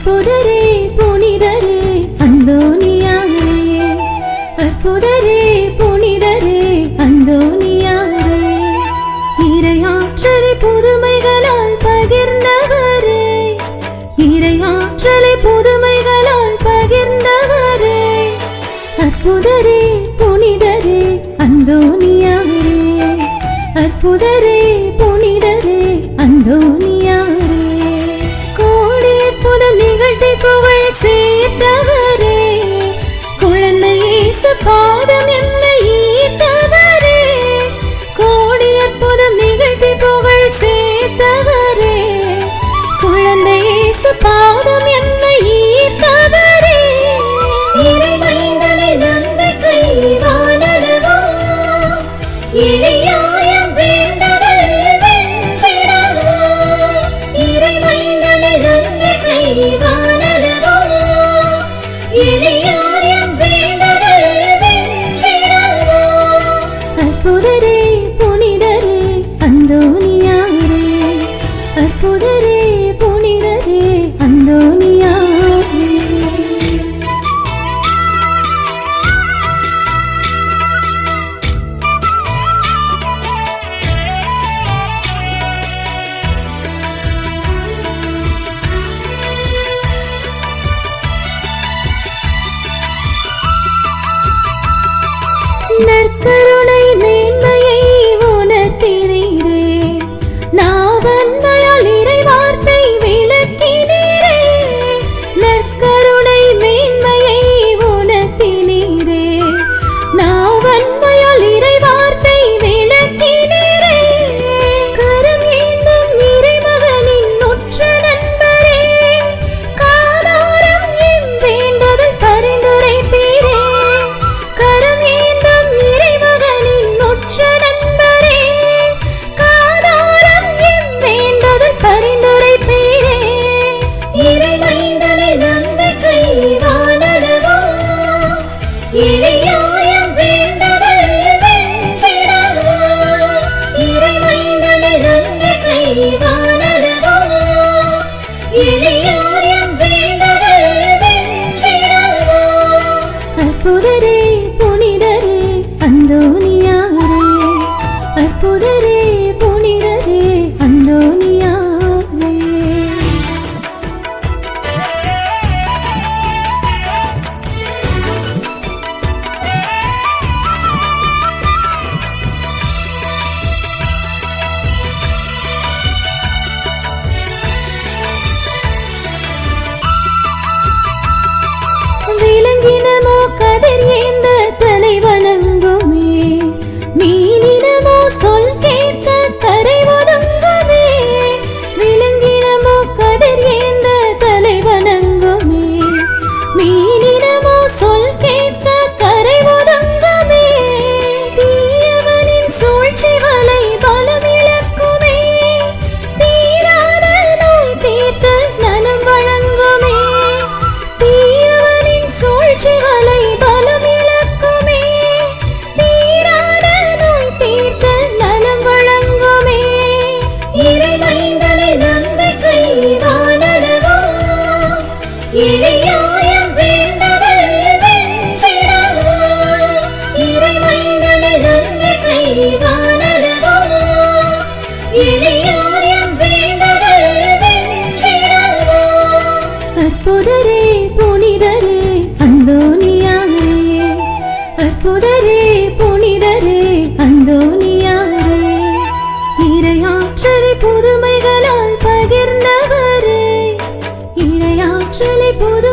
அற்புதரே புனிதரே அந்தோனியாரே, அற்புதரே புனிதரே அந்தோனியாரே, இறையாற்றலை புதுமைகளால் பகிர்ந்தவரே, இறையாற்றலை புதுமைகளால் பகிர்ந்தவரே, அற்புதரே புனிதரே அந்தோனியாரே, அற்புதரே புனிதரே அந்தோனியாரே, கோடி அற்புதம் நிகழ்த்தி புகழ் சேர்த்தவரே, குழந்தை இயேசு பாதம் எம்மை ஈர்த்தவரே, கோடி அற்புதம் நிகழ்த்தி புகழ் சேர்த்தவரே, குழந்தை இயேசு பாதம் எம்மை ஈர்த்தவரே, இறைமைந்தனை நம்பிக்கை வானளவோ, இணையாயம் வேண்டுதல் வென்றிடவோ, இறைமைந்தனை நம்பிக்கை வானளவோ, இணையாயம் வேண்டுதல் வென்றிடவோ, அற்புதரே புனிதரே அந்தோனியாரே, அற்புதரே புனிதரே அந்தோனியாரே. நற்கருணை மேன்மையை உணர்த்தினீரே, நாவன்மையால் இறை வார்த்தை விளக்கினீரே, நற்கருணை மேன்மையை உணர்த்தினீரே, நாவன்மையால் இறை வார்த்தை விளக்கினீரே, கரம் ஏந்தும் இறைமகனின் உற்ற நண்பரே, காதாரம் எம் வேண்டுதல் பரிந்துரைப்பீரே, கரம் ஏந்தும் இறைமகனின் உற்ற நண்பரே, காதாரம் எம் வேண்டுதல் பரிந்துரைப்பீரே, இறைமைந்தனை நம்பிக்கை வானளவோ, இணையாயம் வேண்டுதல் வென்றிடவோ, இறைமைந்தனை நம்பிக்கை வானளவோ, இணையாயம் வேண்டுதல் வென்றிடவோ, அற்புதரே புனிதரே அந்தோனியாரே, அற்புதரே புனிதரே அந்தோனியாரே. விலங்கினமோ கதிர் ஏந்த தலை வணங்குமே, மீனினமோ சொல் கேட்க கரை ஒதுங்குமே, விலங்கினமோ கதிர் ஏந்த தலை வணங்குமே, மீனினமோ சொல் கேட்க கரை ஒதுங்குமே, தீயவனின் சூழ்ச்சி வலை பலம் இழக்குமே, தீராத நோய் தீர்த்து நலம் வழங்குமே, தீயவனின் சூழ்ச்சி வலை பலம் இழக்குமே, தீராத நோய் தீர்த்து நலம் வழங்குமே, இறைமைந்தனை நம்பிக்கை வானளவோ, இணையாயம் வேண்டுதல் வென்றிடவோ, இறைமைந்தனை நம்பிக்கை வானளவோ, இணையாயம் வேண்டுதல் வென்றிடவோ, அற்புதரே புனிதரே அந்தோனியாரே, அற்புதரே புனிதரே அந்தோனியாரே, இறையாற்றலை புதுமைகளால் பகிர்ந்தவரே, இறையாற்றலை புது